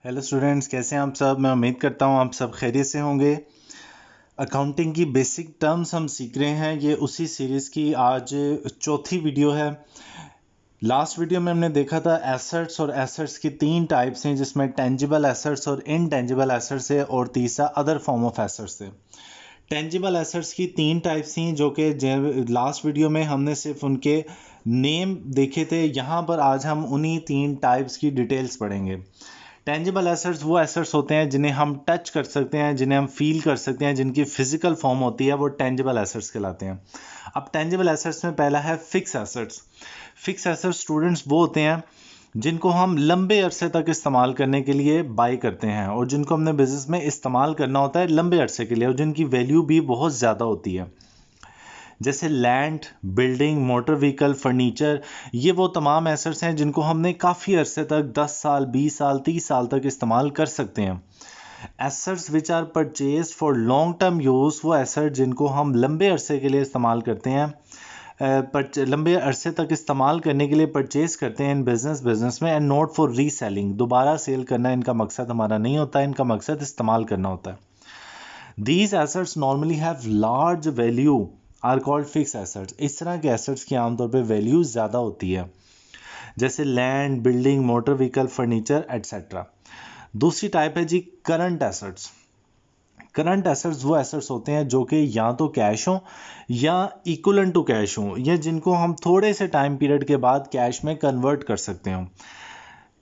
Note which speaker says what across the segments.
Speaker 1: Hello students, कैसे हैं आप सब। मैं उम्मीद करता हूँ आप सब खैरियत से होंगे। अकाउंटिंग की बेसिक टर्म्स हम सीख रहे हैं। ये उसी सीरीज़ की आज चौथी वीडियो है। लास्ट वीडियो में हमने देखा था एसेट्स, और एसेट्स की तीन टाइप्स हैं, जिसमें टेंजिबल एसेट्स और इनटेंजिबल एसेट्स है, और तीसरा अदर फॉर्म ऑफ एसेट्स है। टेंजिबल एसेट्स की तीन टाइप्स थी, जो कि लास्ट वीडियो में हमने सिर्फ उनके नेम देखे थे। यहाँ पर आज हम उन्हीं तीन टाइप्स की डिटेल्स पढ़ेंगे। टेंजिबल एसेट्स वो एसेट्स होते हैं जिन्हें हम टच कर सकते हैं, जिन्हें हम फील कर सकते हैं, जिनकी फिजिकल फॉर्म होती है, वो टेंजिबल एसेट्स कहलाते हैं। अब टेंजिबल एसेट्स में पहला है fix assets. Fix assets students वो होते हैं जिनको हम लंबे अरसे तक इस्तेमाल करने के लिए बाई करते हैं, और जिनको हमने बिजनेस में इस्तेमाल करना होता है लंबे अरसे के लिए, और जिनकी वैल्यू भी बहुत ज़्यादा होती है। जैसे land, building, motor vehicle, furniture, ये वो तमाम एसेट्स हैं जिनको हमने काफ़ी अरसे तक 10 साल, 20 साल, 30 साल तक इस्तेमाल कर सकते हैं। Assets which are purchase for long term use, वो एसेट जिनको हम लंबे अरसे के लिए इस्तेमाल करते हैं, लंबे अरसे तक इस्तेमाल करने के लिए परचेज करते हैं इन बिजनेस में, एंड नॉट फॉर रीसेलिंग। दोबारा सेल करना इनका मकसद हमारा नहीं होता, इनका मकसद इस्तेमाल करना होता है। These assets normally have large value are called fixed assets। इस तरह के assets की आमतौर पे वैल्यू ज़्यादा होती है, जैसे land, building, motor vehicle, furniture etcetera. दूसरी टाइप है जी करंट एसेट्स। करंट एसेट्स वो एसेट्स होते हैं जो कि या तो कैश हों या इक्वलेंट टू कैश हों, या जिनको हम थोड़े से टाइम पीरियड के बाद कैश में कन्वर्ट कर सकते हो।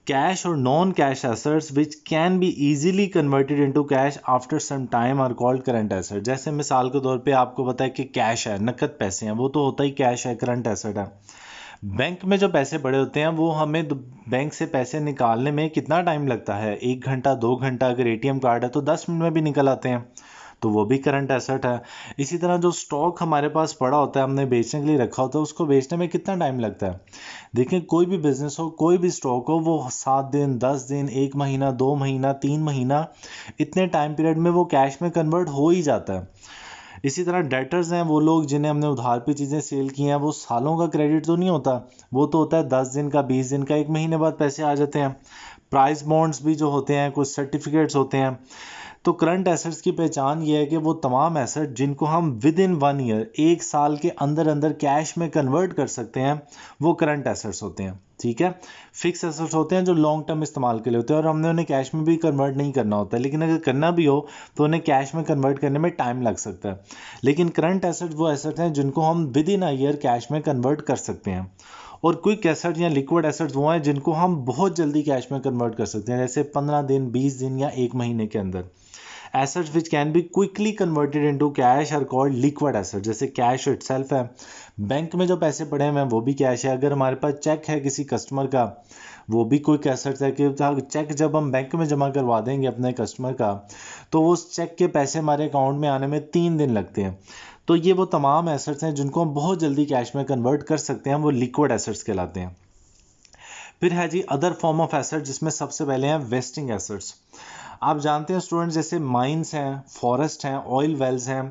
Speaker 1: कैश और non cash assets which can be easily converted into cash after some time are called current asset. जैसे मिसाल के तौर पे आपको पता है कि कैश है, नकद पैसे हैं, वो तो होता ही कैश है, करंट एसेट है। बैंक में जो पैसे पड़े होते हैं वो हमें बैंक से पैसे निकालने में कितना टाइम लगता है, 1 घंटा 2 घंटा। अगर एटीएम कार्ड है तो 10 मिनट में भी निकल आते हैं, तो वो भी करंट एसेट है। इसी तरह जो स्टॉक हमारे पास पड़ा होता है, हमने बेचने के लिए रखा होता है, उसको बेचने में कितना टाइम लगता है। देखिए, कोई भी बिजनेस हो, कोई भी स्टॉक हो, वो 7 दिन, 10 दिन, 1 महीना, 2 महीना, 3 महीना, इतने टाइम पीरियड में वो कैश में कन्वर्ट हो ही जाता है। इसी तरह डेटर्स हैं, वो लोग जिन्हें हमने उधार पे चीज़ें सेल की हैं, वो सालों का क्रेडिट तो नहीं होता, वो तो होता है 10 दिन का, 20 दिन का, 1 महीने बाद पैसे आ जाते हैं। प्राइस बॉन्ड्स भी जो होते हैं, कुछ सर्टिफिकेट्स होते हैं। तो करंट एसेट्स की पहचान ये है कि वो तमाम एसेट जिनको हम विद इन 1 ईयर, 1 साल के अंदर अंदर कैश में कन्वर्ट कर सकते हैं, वो करंट एसेट्स होते हैं। ठीक है। फिक्स एसेट्स होते हैं जो लॉन्ग टर्म इस्तेमाल के लिए होते हैं, और हमने उन्हें कैश में भी कन्वर्ट नहीं करना होता है, लेकिन अगर करना भी हो तो उन्हें कैश में कन्वर्ट करने में टाइम लग सकता है। लेकिन करंट एसेट वो एसेट हैं जिनको हम with in a year cash में कन्वर्ट कर सकते हैं। और क्विक एसेट या लिक्विड एसेट्स वो हैं जिनको हम बहुत जल्दी कैश में कन्वर्ट कर सकते हैं, जैसे 15 दिन, 20 दिन या 1 महीने के अंदर। Assets which can be quickly converted into cash are called liquid asset. जैसे कैश इटसेल्फ है, बैंक में जो पैसे पड़े हुए हैं वो भी कैश है। अगर हमारे पास चेक है किसी कस्टमर का, वो भी क्विक एसेट्स है, कि चेक जब हम बैंक में जमा करवा देंगे अपने कस्टमर का, तो वो उस चेक के पैसे हमारे अकाउंट में आने में 3 दिन लगते हैं। तो ये वो तमाम एसेट्स हैं जिनको हम बहुत जल्दी कैश में कन्वर्ट कर सकते हैं, वो लिक्विड एसेट्स कहलाते हैं। फिर है जी अदर फॉर्म ऑफ एसेट, जिसमें सबसे पहले हैं वेस्टिंग एसेट्स। आप जानते हैं स्टूडेंट्स, जैसे माइंस हैं, फॉरेस्ट हैं, ऑयल वेल्स हैं,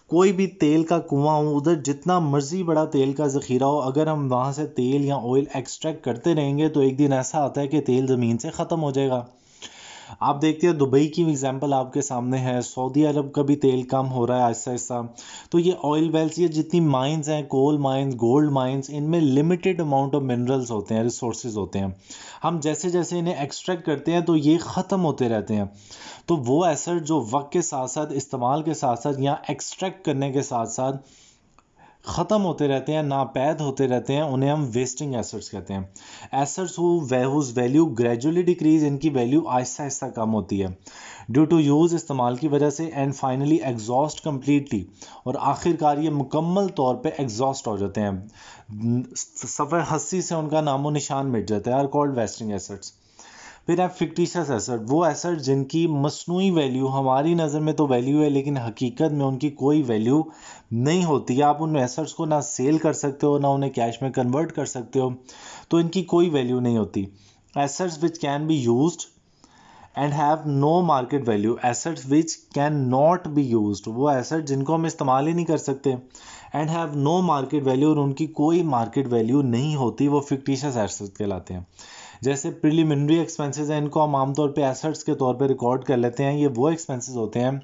Speaker 1: कोई भी तेल का कुआं हो, उधर जितना मर्जी बड़ा तेल का ज़ख़ीरा हो, अगर हम वहाँ से तेल या ऑयल एक्सट्रैक्ट करते रहेंगे तो एक दिन ऐसा आता है कि तेल ज़मीन से ख़त्म हो जाएगा। आप देखते हैं दुबई की एग्जांपल आपके सामने है, सऊदी अरब का भी तेल कम हो रहा है आहिस्ता आहिस्ता। तो ये ऑयल वेल्स, ये जितनी माइंस हैं, कोल माइंस, गोल्ड माइंस, इनमें लिमिटेड अमाउंट ऑफ मिनरल्स होते हैं, रिसोर्सेज होते हैं। हम जैसे जैसे इन्हें एक्सट्रैक्ट करते हैं तो ये ख़त्म होते रहते हैं। तो वो एसेट जो वक्त के साथ साथ, इस्तेमाल के साथ साथ, या एक्सट्रैक्ट करने के साथ साथ ख़त्म होते रहते हैं, नापैद होते रहते हैं, उन्हें हम वेस्टिंग एसेट्स कहते हैं। Assets whose value gradually decrease, इनकी वैल्यू आहिस्ता आहिस्ता कम होती है ड्यू टू यूज़, इस्तेमाल की वजह से, एंड फाइनली एग्जॉस्ट कम्प्लीटली, और आखिरकार ये मुकम्मल तौर पे एग्जॉस्ट हो जाते हैं, सफ़र हस्ती से उनका नामो निशान मिट जाता है, आर कॉल्ड वेस्टिंग एसेट्स। फिर है फिक्टिशियस एसेट, वो एसेट जिनकी मसनूई वैल्यू, हमारी नज़र में तो वैल्यू है लेकिन हकीकत में उनकी कोई वैल्यू नहीं होती। आप उन एसेट्स को ना सेल कर सकते हो, ना उन्हें कैश में कन्वर्ट कर सकते हो, तो इनकी कोई वैल्यू नहीं होती। Assets which can be used and have no market value, assets which can not be used, वो एसेट जिनको हम इस्तेमाल ही नहीं कर सकते, and have no market value, और उनकी कोई मार्केट वैल्यू नहीं होती, वो फिक्टिशियस एसेट कहलाते हैं। जैसे प्रिलिमिनरी एक्सपेंसेस हैं, इनको हम आमतौर पे एसेट्स के तौर पे रिकॉर्ड कर लेते हैं। ये वो एक्सपेंसेस होते हैं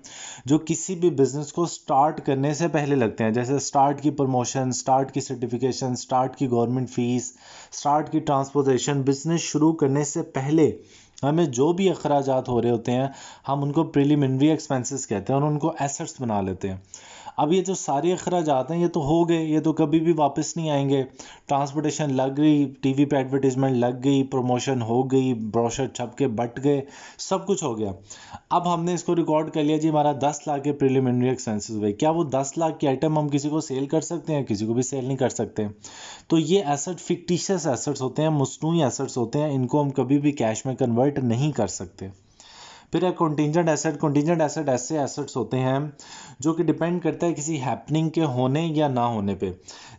Speaker 1: जो किसी भी बिजनेस को स्टार्ट करने से पहले लगते हैं, जैसे स्टार्ट की प्रमोशन, स्टार्ट की सर्टिफिकेशन, स्टार्ट की गवर्नमेंट फीस, स्टार्ट की ट्रांसपोर्टेशन। बिजनेस शुरू करने से पहले हमें जो भी अखराजात हो रहे होते हैं हम उनको प्रिलिमिनरी एक्सपेंसेस कहते हैं और उनको एसेट्स बना लेते हैं। अब ये जो सारे अखराजात हैं ये तो हो गए, ये तो कभी भी वापस नहीं आएंगे। ट्रांसपोर्टेशन लग गई, टीवी पे एडवर्टीजमेंट लग गई, प्रमोशन हो गई, ब्रोशर छप के बट गए, सब कुछ हो गया। अब हमने इसको रिकॉर्ड कर लिया जी, हमारा 10 लाख के प्रिलिमिनरी एक्सपेंसेस हुए। क्या वो 10 लाख की आइटम हम किसी को सेल कर सकते हैं? किसी को भी सेल नहीं कर सकते। तो ये एसेट फिक्टिशियस एसेट्स होते हैं, मसनूई एसेट्स होते हैं, इनको हम कभी भी कैश में कन्वर्ट नहीं कर सकते। फिर है कंटीजेंट एसेट। कंटीजेंट एसेट ऐसे एसेट्स होते हैं जो कि डिपेंड करता है किसी हैपनिंग के होने या ना होने पे।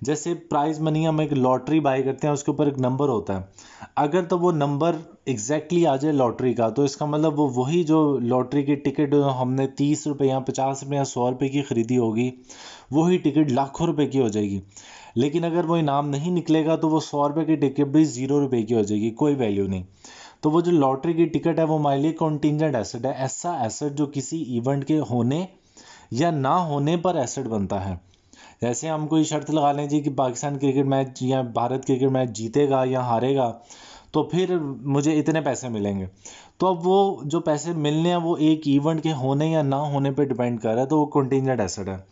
Speaker 1: जैसे प्राइज मनी, हम एक लॉटरी बाय करते हैं, उसके ऊपर एक नंबर होता है। अगर तो वो नंबर एग्जैक्टली आ जाए लॉटरी का, तो इसका मतलब वो वही जो लॉटरी की टिकट हमने 30 रुपये या 50 रुपये या 100 रुपये की ख़रीदी होगी, वही टिकट लाखों रुपए की हो जाएगी। लेकिन अगर वो इनाम नहीं निकलेगा तो वो 100 रुपये की टिकट भी 0 रुपये की हो जाएगी, कोई वैल्यू नहीं। तो वो जो लॉटरी की टिकट है वो हमारे लिए कॉन्टिजेंट एसेट है। ऐसा एसेट जो किसी इवेंट के होने या ना होने पर एसेट बनता है। जैसे हम कोई शर्त लगा लें जी कि पाकिस्तान क्रिकेट मैच या भारत क्रिकेट मैच जीतेगा या हारेगा तो फिर मुझे इतने पैसे मिलेंगे। तो अब वो जो पैसे मिलने हैं वो एक इवेंट के होने या ना होने पे डिपेंड कर रहा है, तो वो कॉन्टिजेंट एसेट है।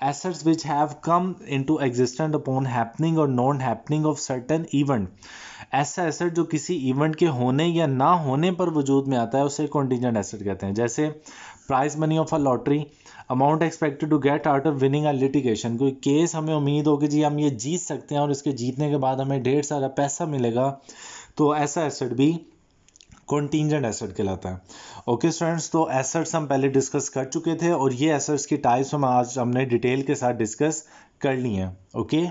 Speaker 1: Assets which have come into existence upon happening or non happening of certain event। ऐसा एसेट जो किसी इवेंट के होने या ना होने पर वजूद में आता है उसे कॉन्टिजेंट एसेट कहते हैं। जैसे prize money of a lottery, amount expected to get out of winning a litigation. कोई केस हमें उम्मीद हो कि जी हम ये जीत सकते हैं और इसके जीतने के बाद हमें ढेर सारा पैसा मिलेगा, तो ऐसा एसेट भी कॉन्टिजेंट एसेट कहलाता है। ओके स्टूडेंट्स, तो एसेट्स हम पहले डिस्कस कर चुके थे और ये एसेट्स की टाइप्स हम आज हमने डिटेल के साथ डिस्कस कर ली हैं। ओके।